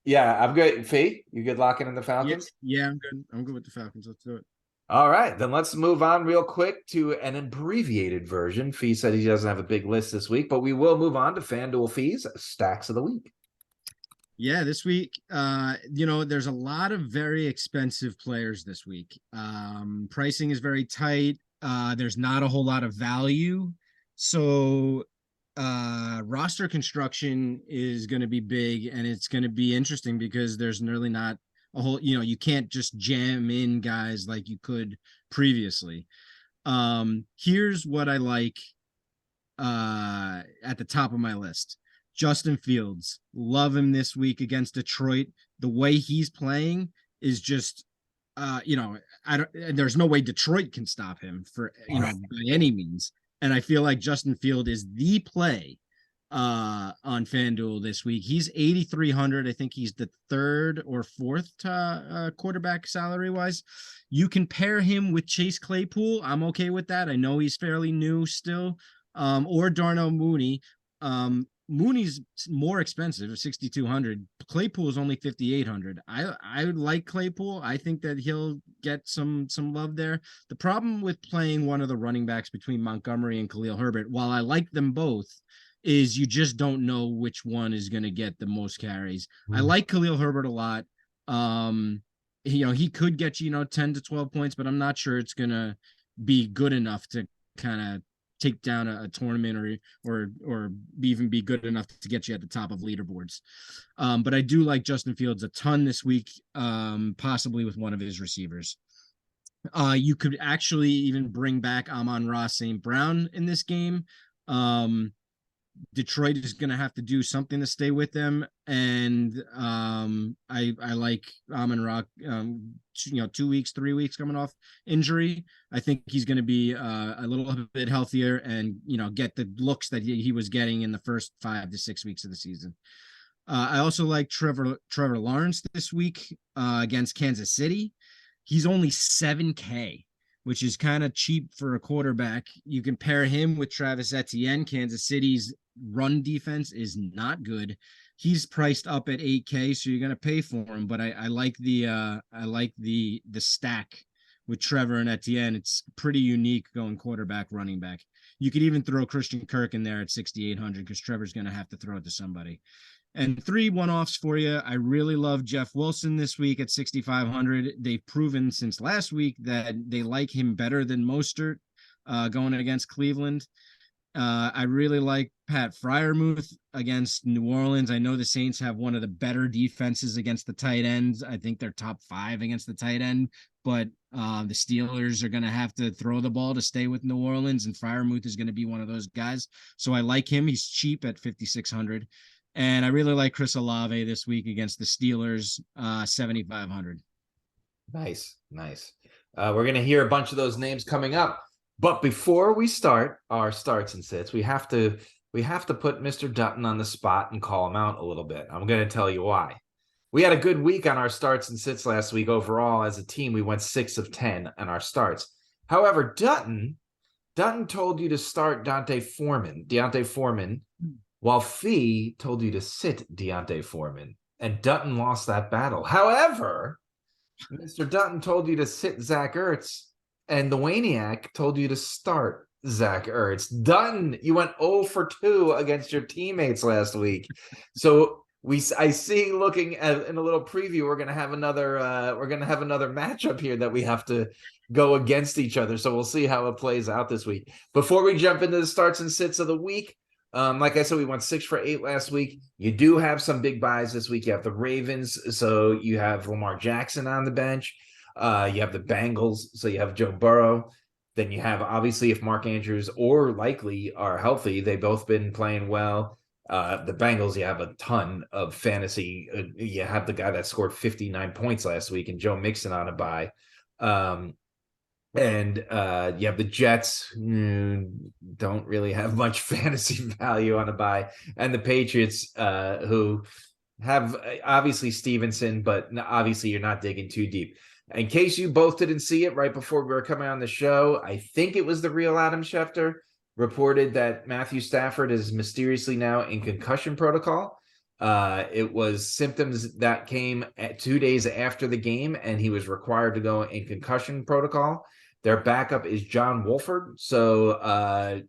A: Yeah, I'm good. Fee, you good locking in the Falcons?
B: Yeah, I'm good. I'm good with the Falcons. Let's do it.
A: All right, then let's move on real quick to an abbreviated version. Fee said he doesn't have a big list this week, but we will move on to Fanduel Fee's Stacks of the Week.
B: Yeah, this week, there's a lot of very expensive players this week. Pricing is very tight. There's not a whole lot of value. So roster construction is going to be big, and it's going to be interesting because there's really not a whole, you can't just jam in guys like you could previously. Here's what I like at the top of my list. Justin Fields, love him this week against Detroit. The way he's playing is just there's no way Detroit can stop him by any means. And I feel like Justin Field is the play on FanDuel this week. He's 8,300. I think he's the third or fourth quarterback salary wise. You can pair him with Chase Claypool. I'm okay with that. I know he's fairly new still. Or Darnell Mooney. Mooney's more expensive, 6,200. Claypool is only 5,800. I would like Claypool. I think that he'll get some love there. The problem with playing one of the running backs between Montgomery and Khalil Herbert, while I like them both, is you just don't know which one is going to get the most carries. I like Khalil Herbert a lot. He could get 10 to 12 points, but I'm not sure it's going to be good enough to kind of take down a tournament or even be good enough to get you at the top of leaderboards. But I do like Justin Fields a ton this week, possibly with one of his receivers. You could actually even bring back Amon-Ra St. Brown in this game. Detroit is going to have to do something to stay with them, and I like Amon-Ra. 2 weeks, 3 weeks coming off injury. I think he's going to be a little bit healthier and get the looks that he was getting in the first 5 to 6 weeks of the season. I also like Trevor Lawrence this week against Kansas City. He's only $7K, which is kind of cheap for a quarterback. You can pair him with Travis Etienne. Kansas City's run defense is not good. He's priced up at 8K, so you're going to pay for him. But I like the stack with Trevor and Etienne. It's pretty unique going quarterback, running back. You could even throw Christian Kirk in there at 6,800 because Trevor's going to have to throw it to somebody. And 3 one-offs for you. I really love Jeff Wilson this week at 6,500. They've proven since last week that they like him better than Mostert going against Cleveland. I really like Pat Freiermuth against New Orleans. I know the Saints have one of the better defenses against the tight ends. I think they're top 5 against the tight end, but the Steelers are going to have to throw the ball to stay with New Orleans, and Freiermuth is going to be one of those guys. So I like him. He's cheap at 5,600. And I really like Chris Olave this week against the Steelers, 7,500.
A: Nice. We're going to hear a bunch of those names coming up. But before we start our starts and sits, we have to put Mr. Dunton on the spot and call him out a little bit. I'm going to tell you why. We had a good week on our starts and sits last week. Overall, as a team, we went 6 of 10 on our starts. However, Dunton told you to start D'Onta Foreman, while Fee told you to sit D'Onta Foreman, and Dunton lost that battle. However, Mr. Dunton told you to sit Zach Ertz, and the Wayniac told you to start Zach Ertz. Done. You went 0 for 2 against your teammates last week. So I see looking at in a little preview, we're gonna have another matchup here that we have to go against each other. So we'll see how it plays out this week. Before we jump into the starts and sits of the week, like I said, we went 6 for 8 last week. You do have some big buys this week. You have the Ravens, so you have Lamar Jackson on the bench. You have the Bengals, so you have Joe Burrow. Then you have, obviously, if Mark Andrews or Likely are healthy, they've both been playing well. The Bengals, you have a ton of fantasy. You have the guy that scored 59 points last week and Joe Mixon on a bye. And you have the Jets, don't really have much fantasy value on a bye. And the Patriots, who have obviously Stevenson, but obviously you're not digging too deep. In case you both didn't see it right before we were coming on the show, I think it was the real Adam Schefter reported that Matthew Stafford is mysteriously now in concussion protocol. It was symptoms that came 2 days after the game, and he was required to go in concussion protocol. Their backup is John Wolford. So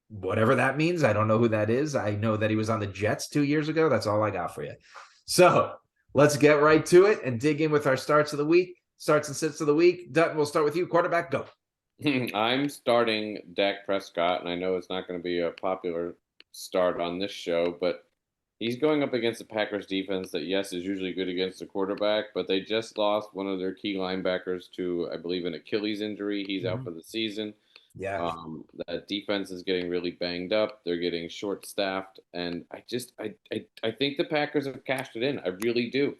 A: whatever that means, I don't know who that is. I know that he was on the Jets 2 years ago. That's all I got for you. So let's get right to it and dig in with our starts of the week, starts and sits of the week. Dutton, we'll start with you. Quarterback, go.
C: I'm starting Dak Prescott, and I know it's not going to be a popular start on this show, but he's going up against the Packers defense that, yes, is usually good against the quarterback, but they just lost one of their key linebackers to, I believe, an Achilles injury. He's out for the season.
A: Yeah.
C: That defense is getting really banged up. They're getting short-staffed, and I think the Packers have cashed it in. I really do.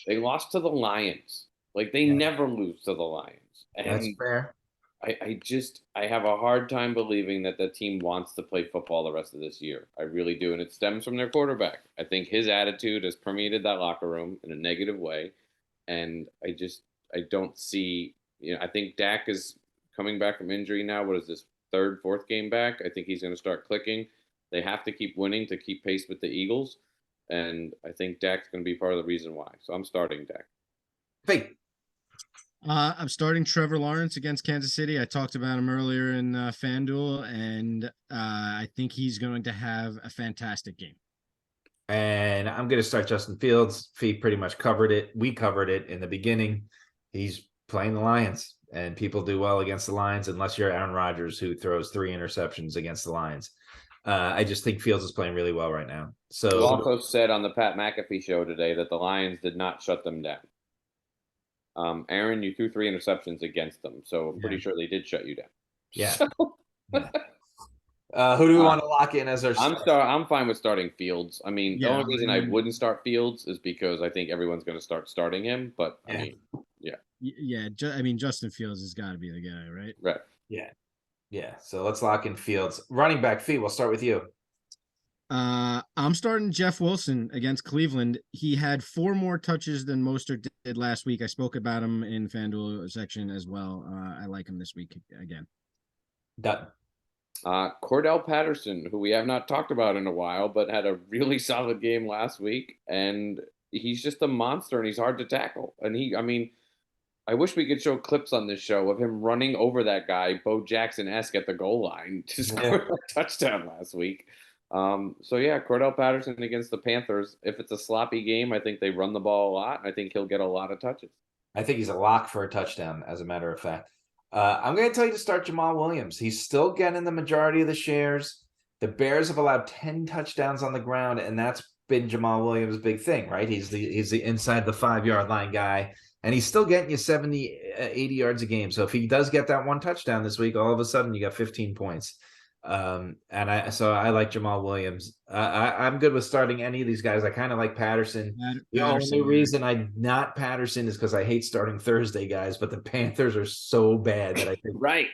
C: They lost to the Lions. Like, they never lose to the Lions. And
A: that's fair.
C: I have a hard time believing that the team wants to play football the rest of this year. I really do. And it stems from their quarterback. I think his attitude has permeated that locker room in a negative way. And I don't see, I think Dak is coming back from injury now. What is this, third, fourth game back? I think he's going to start clicking. They have to keep winning to keep pace with the Eagles. And I think Dak's going to be part of the reason why. So I'm starting Dak.
A: Hey.
B: I'm starting Trevor Lawrence against Kansas City. I talked about him earlier in Fanduel, and I think he's going to have a fantastic game.
A: And I'm going to start Justin Fields. Fee pretty much covered it. We covered it in the beginning. He's playing the Lions, and people do well against the Lions unless you're Aaron Rodgers, who throws 3 interceptions against the Lions. I just think Fields is playing really well right now. So
C: you also said on the Pat McAfee show today that the Lions did not shut them down. Aaron, you threw 3 interceptions against them, so I'm pretty sure they did shut you down.
A: Yeah.
C: So,
A: who do we want to lock in as our
C: I'm fine with starting Fields. I mean, the only reason I wouldn't start Fields is because I think everyone's going to start starting him. But I mean,
B: Justin Fields has got to be the guy, right?
C: Right.
A: Yeah. So let's lock in Fields. Running back, Fee, we'll start with you.
B: I'm starting Jeff Wilson against Cleveland. He had 4 more touches than Mostert did last week. I spoke about him in FanDuel section as well. I like him this week again.
A: Done.
C: Cordell Patterson, who we have not talked about in a while, but had a really solid game last week, and he's just a monster, and he's hard to tackle. And I wish we could show clips on this show of him running over that guy, Bo Jackson-esque, at the goal line to score a touchdown last week. Cordell Patterson against the Panthers. If it's a sloppy game, I think they run the ball a lot. I think he'll get a lot of touches.
A: I think he's a lock for a touchdown, as a matter of fact. I'm going to tell you to start Jamal Williams. He's still getting the majority of the shares. The Bears have allowed 10 touchdowns on the ground, and that's been Jamal Williams' big thing, right? He's the inside the 5-yard line guy, and he's still getting you 70, 80 yards a game. So if he does get that 1 touchdown this week, all of a sudden you got 15 points. I like Jamal Williams. I'm good with starting any of these guys. I kind of like Patterson. The only reason I'm not Patterson is because I hate starting Thursday guys, but the Panthers are so bad that I think
C: right.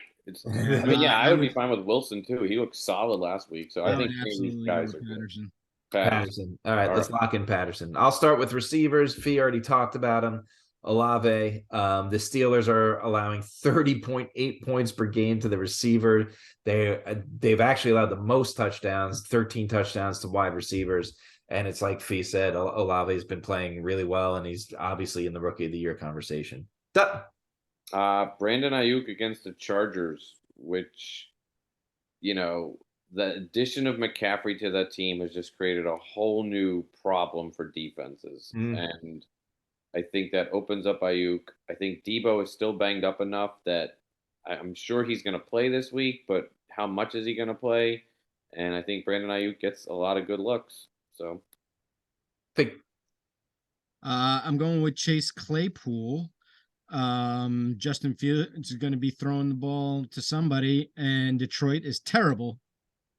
C: I would be fine with Wilson too. He looked solid last week, so I think these guys are
B: Patterson.
A: Patterson. All right, let's lock in Patterson. I'll start with receivers. Fee already talked about him. Olave. The Steelers are allowing 30.8 points per game to the receiver. They've actually allowed the most touchdowns, 13 touchdowns to wide receivers. And it's like Fee said, Olave's been playing really well, and he's obviously in the Rookie of the Year conversation.
C: Brandon Ayuk against the Chargers, which you know, the addition of McCaffrey to that team has just created a whole new problem for defenses. And I think that opens up Ayuk. I think Debo is still banged up enough that I'm sure he's going to play this week, but how much is he going to play? And I think Brandon Ayuk gets a lot of good looks. So
A: Think
B: I'm going with Chase Claypool. Justin Fields is going to be throwing the ball to somebody, and Detroit is terrible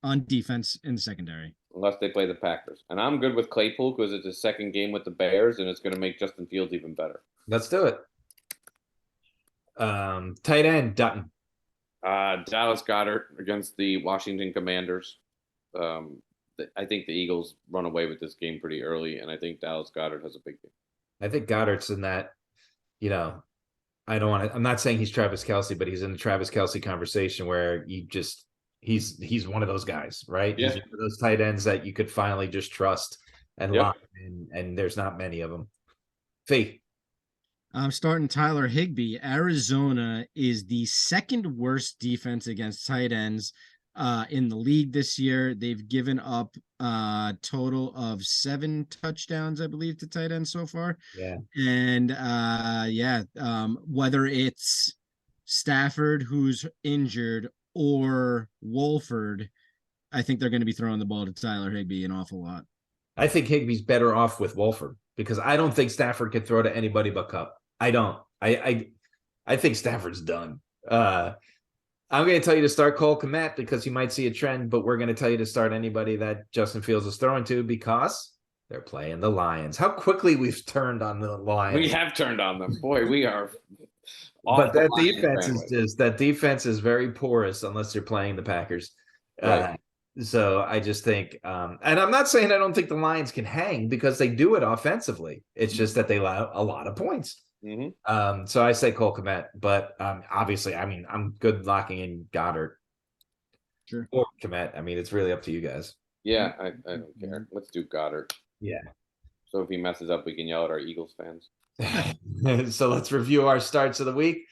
B: on defense in the secondary.
C: unless they play the Packers. And I'm good with Claypool because it's his second game with the Bears, and it's going to make Justin Fields even better.
A: let's do it. Tight end Dutton.
C: Dallas Goedert against the Washington Commanders. I think the Eagles run away with this game pretty early, and I think Dallas Goedert has a big game.
A: I think Goddard's in that. I don't want to. I'm not saying he's Travis Kelce, but he's in the Travis Kelce conversation where he's one of those guys, right?
C: Yeah.
A: He's one of those tight ends that you could finally just trust and lock in, and there's not many of them. Fee.
B: I'm starting Tyler Higbee. Arizona is the second worst defense against tight ends in the league this year. They've given up a total of 7 touchdowns, I believe, to tight ends so far.
A: Yeah.
B: And whether it's Stafford, who's injured, or Wolford, I think they're going to be throwing the ball to Tyler Higbee an awful lot.
A: I think Higbee's better off with Wolford because I don't think Stafford could throw to anybody but Cup. I don't. I think Stafford's done. I'm going to tell you to start Cole Kmet because you might see a trend, but we're going to tell you to start anybody that Justin Fields is throwing to because they're playing the Lions. How quickly we've turned on the Lions.
C: We have turned on them. Boy, we are.
A: But that defense is very porous unless you're playing the Packers.
C: Right.
A: So I just think, and I'm not saying I don't think the Lions can hang because they do it offensively. It's just that they allow a lot of points. So I say Cole Kmet, but obviously, I mean, I'm good locking in Goddard.
B: Sure.
A: Or Kmet. I mean, it's really up to you guys.
C: Yeah, I don't care. Let's do Goddard.
A: Yeah.
C: So if he messes up, we can yell at our Eagles fans.
A: So let's review our starts of the week.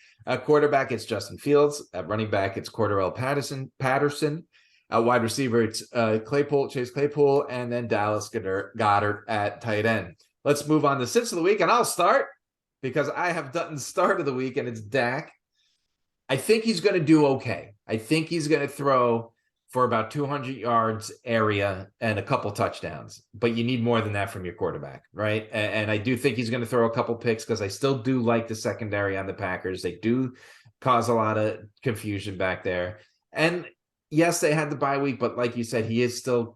A: Quarterback, it's Justin Fields. At running back, it's Cordarrelle Patterson. Wide receiver, it's Chase Claypool, and then Dallas Goedert at tight end. Let's move on to sits of the week, and I'll start because I have Dutton's start of the week, and it's Dak. I think he's going to do okay. I think he's going to throw for about 200 yards area and a couple touchdowns, but you need more than that from your quarterback, right? And I do think he's going to throw a couple picks because I still do like the secondary on the Packers. They do cause a lot of confusion back there. And yes, they had the bye week, but like you said, he is still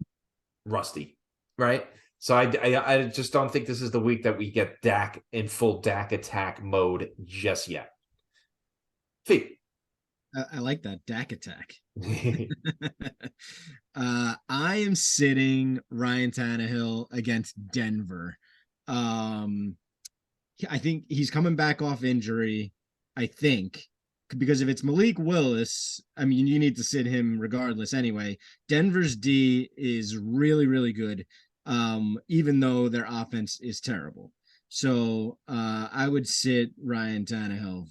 A: rusty, right? So I just don't think this is the week that we get Dak in full Dak attack mode just yet. Fee.
B: I like that Dak attack. I am sitting Ryan Tannehill against Denver. I think he's coming back off injury. I think because if it's Malik Willis, I mean, you need to sit him regardless anyway. Denver's D is really, really good, even though their offense is terrible. So I would sit Ryan Tannehill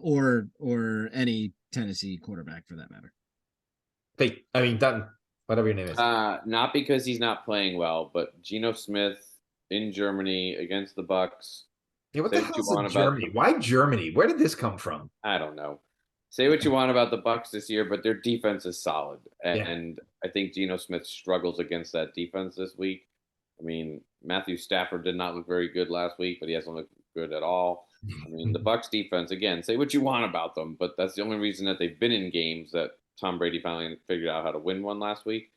B: or any Tennessee quarterback for that matter.
A: Dutton, whatever your name is.
C: Not because he's not playing well, but Geno Smith in Germany against the Bucks.
A: Yeah, what the hell is Germany? Why Germany? Where did this come from?
C: I don't know. Say what you want about the Bucks this year, but their defense is solid, and I think Geno Smith struggles against that defense this week. I mean, Matthew Stafford did not look very good last week, but he hasn't looked good at all. I mean, the Bucks defense, again, say what you want about them, but that's the only reason that they've been in games that Tom Brady finally figured out how to win one last week.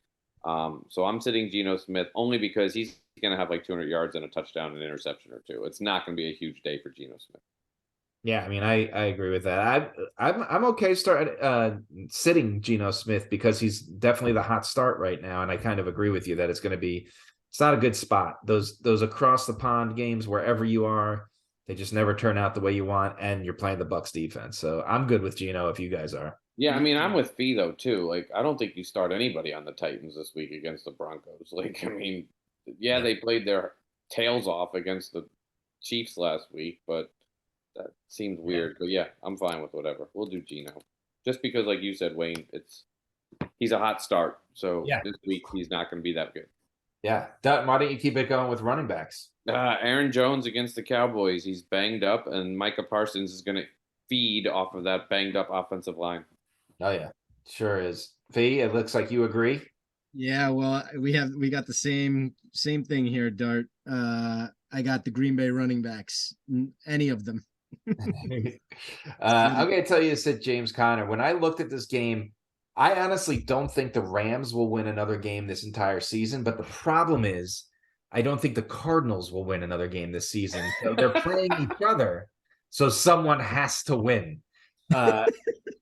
C: So I'm sitting Geno Smith only because he's going to have like 200 yards and a touchdown and an interception or two. It's not going to be a huge day for Geno Smith.
A: Yeah, I mean, I agree with that. I'm okay sitting Geno Smith because he's definitely the hot start right now, and I kind of agree with you that it's not a good spot. Those across the pond games, wherever you are, they just never turn out the way you want, and you're playing the Bucks defense. So I'm good with Geno if you guys are.
C: Yeah, I mean, I'm with Fee though too. Like, I don't think you start anybody on the Titans this week against the Broncos. Like, I mean, yeah, they played their tails off against the Chiefs last week, but that seems weird. But yeah, I'm fine with whatever. We'll do Geno. Just because, like you said, Wayne, it's he's a hot start. So
A: Yeah.
C: this week he's not going to be that good.
A: Yeah. Dutton, why don't you keep it going with running backs?
C: Aaron Jones against the Cowboys. He's banged up, and Micah Parsons is going to feed off of that banged up offensive line.
A: Oh yeah, sure is. Fee, it looks like you agree.
B: Yeah, well, we got the same thing here, Dart. I got the Green Bay running backs, any of them.
A: I'm going to tell you to sit James Conner. When I looked at this game, I honestly don't think the Rams will win another game this entire season. But the problem is, I don't think the Cardinals will win another game this season. So they're playing each other. So someone has to win. But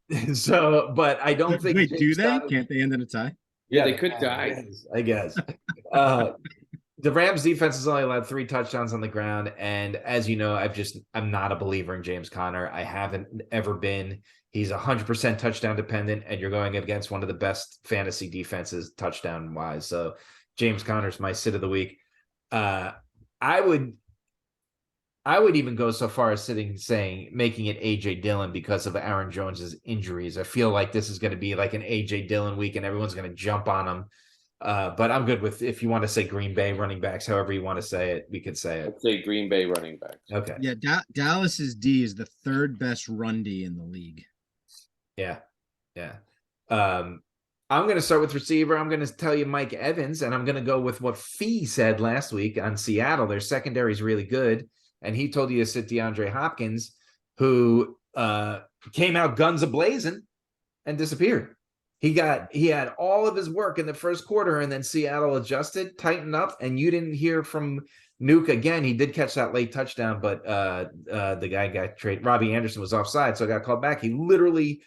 A: I don't think.
B: Wait,
A: James
B: do they?
A: Conner,
B: Can't they end in a tie?
C: Yeah, they could die.
A: I guess. The Rams defense has only allowed 3 touchdowns on the ground. And as you know, I'm not a believer in James Conner. I haven't ever been. He's 100% touchdown dependent, and you're going against one of the best fantasy defenses touchdown wise. So James Conner's my sit of the week. I would even go so far as making it AJ Dillon because of Aaron Jones's injuries. I feel like this is going to be like an AJ Dillon week, and everyone's going to jump on him. But I'm good with, if you want to say Green Bay running backs, however you want to say it, we could say it.
C: I'd say Green Bay running backs.
A: Okay.
B: Yeah, Dallas's D is the 3rd best run D in the league.
A: Yeah. I'm going to start with receiver. I'm going to tell you Mike Evans, and I'm going to go with what Fee said last week on Seattle. Their secondary is really good, and he told you to sit DeAndre Hopkins, who came out guns a-blazing and disappeared. He had all of his work in the first quarter, and then Seattle adjusted, tightened up, and you didn't hear from Nuke again. He did catch that late touchdown, but the guy got traded. Robbie Anderson was offside, so I got called back. He literally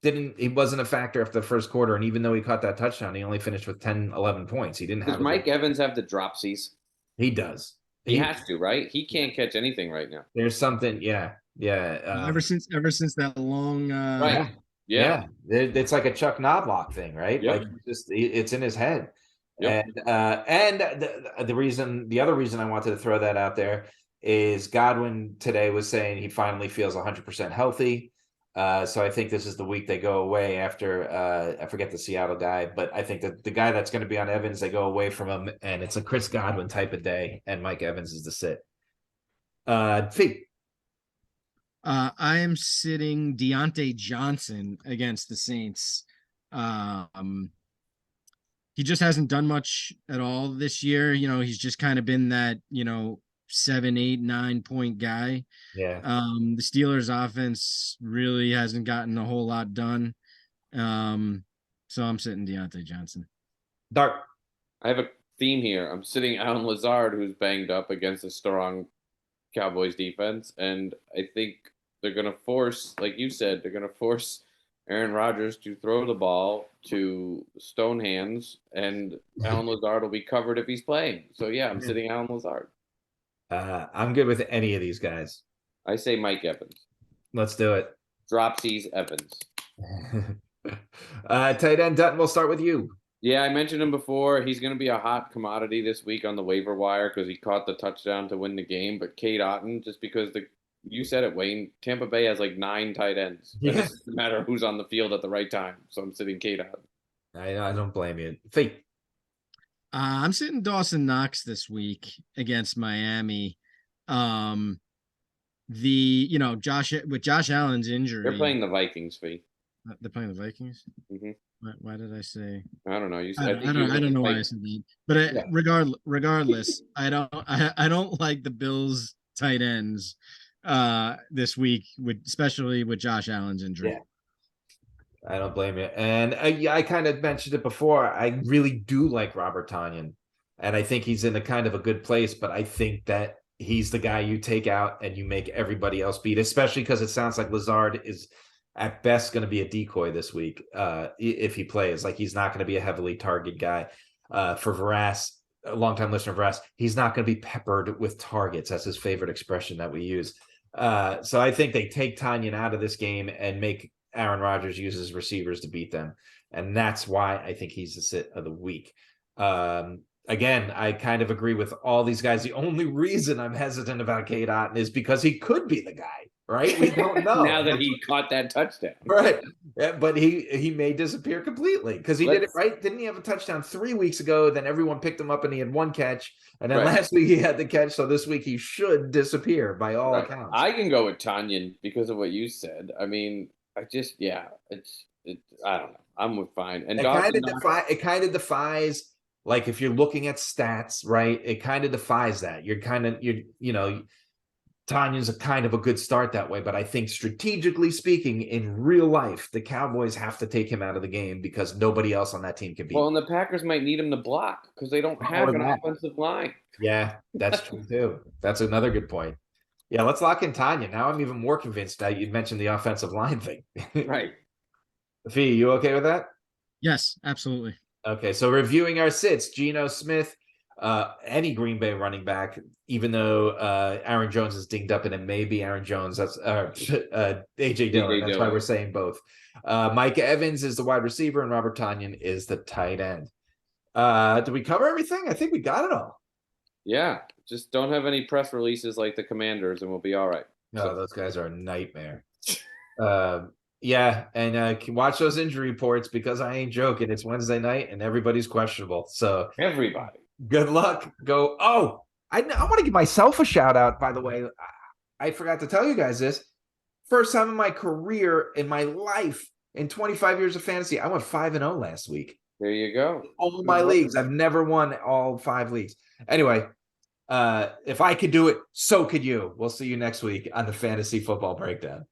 A: he wasn't a factor after the first quarter, and even though he caught that touchdown, he only finished with 10, 11 points. He didn't have.
C: Does Mike Evans have the dropsies?
A: He does.
C: He has to, right? He can't catch anything right now.
A: There's something, yeah.
B: Ever since that long,
C: right.
A: Yeah. It's like a Chuck Knobloch thing, right?
C: Yep.
A: Like it's in his head.
C: Yep.
A: And the other reason I wanted to throw that out there is Godwin today was saying he finally feels 100% healthy. So I think this is the week they go away after I forget the Seattle guy, but I think that the guy that's going to be on Evans, they go away from him, and it's a Chris Godwin type of day, and Mike Evans is the sit. Fee.
B: I am sitting Deontay Johnson against the Saints. He just hasn't done much at all this year. He's just kind of been that, 7, 8, 9 point guy.
A: Yeah.
B: The Steelers offense really hasn't gotten a whole lot done. So I'm sitting Deontay Johnson.
A: Dark.
C: I have a theme here. I'm sitting Alan Lazard, who's banged up against a strong Cowboys defense, and I think they're going to force, like you said, they're going to force Aaron Rodgers to throw the ball to stone hands, and Alan Lazard will be covered if he's playing. So yeah, I'm sitting Alan Lazard.
A: I'm good with any of these guys.
C: I say Mike Evans.
A: Let's do it.
C: Dropsies Evans.
A: Tight end Dunton, we'll start with you.
C: Yeah, I mentioned him before. He's going to be a hot commodity this week on the waiver wire because he caught the touchdown to win the game. But Cade Otton, just because you said it, Wayne, Tampa Bay has like 9 tight ends. Yeah. It doesn't matter who's on the field at the right time. So I'm sitting Cade Otton.
A: I don't blame you. Fate.
B: I'm sitting Dawson Knox this week against Miami. Josh Allen's injury.
C: They're playing the Vikings, Fee.
B: They're playing the Vikings?
C: Mm-hmm.
B: Why did I say?
C: I don't know.
B: I don't know why I said that. But regardless, I don't like the Bills tight ends this week, especially with Josh Allen's injury.
A: Yeah. I don't blame you. And I kind of mentioned it before. I really do like Robert Tonyan, and I think he's in a kind of a good place, but I think that he's the guy you take out and you make everybody else beat, especially because it sounds like Lazard is at best going to be a decoy this week if he plays. Like, he's not going to be a heavily targeted guy. For Varas, a longtime listener of Varas, he's not going to be peppered with targets. That's his favorite expression that we use. So I think they take Tonyan out of this game and make Aaron Rodgers use his receivers to beat them. And that's why I think he's the sit of the week. again, I kind of agree with all these guys. The only reason I'm hesitant about Cade Otton is because he could be the guy, right? We don't know.
C: Now that he caught that touchdown.
A: Right. Yeah, but he may disappear completely because he did it right. Didn't he have a touchdown 3 weeks ago? Then everyone picked him up and he had one catch. And then last week he had the catch. So this week he should disappear by all accounts.
D: I can go with Tanyan because of what you said. I mean, I just, I don't know. I'm with fine. And
A: it kind of defies, like, if you're looking at stats, right? It kind of defies that. Tanya's a kind of a good start that way, but I think strategically speaking, in real life, the Cowboys have to take him out of the game because nobody else on that team can beat him.
D: Well, and the Packers might need him to block because they don't have an offensive line.
A: Yeah, that's true too. That's another good point. Yeah, let's lock in Tanya. Now I'm even more convinced that you mentioned the offensive line thing.
D: Right.
A: Fee, you okay with that?
B: Yes, absolutely.
A: Okay, so reviewing our sits, Geno Smith, any Green Bay running back, even though Aaron Jones is dinged up, and it may be Aaron Jones. That's AJ Dillon. That's why we're saying both. Mike Evans is the wide receiver, and Robert Tonyan is the tight end. Did we cover everything? I think we got it all.
D: Yeah, just don't have any press releases like the Commanders, and we'll be all right.
A: No, those guys are a nightmare. Yeah, and watch those injury reports because I ain't joking. It's Wednesday night, and everybody's questionable. So
D: everybody.
A: Good luck. Go. Oh, I want to give myself a shout out, by the way. I forgot to tell you guys this. First time in my career, in my life, in 25 years of fantasy, I went 5-0 last week.
D: There you go.
A: All my leagues. I've never won all 5 leagues. Anyway, if I could do it, so could you. We'll see you next week on the Fantasy Football Breakdown.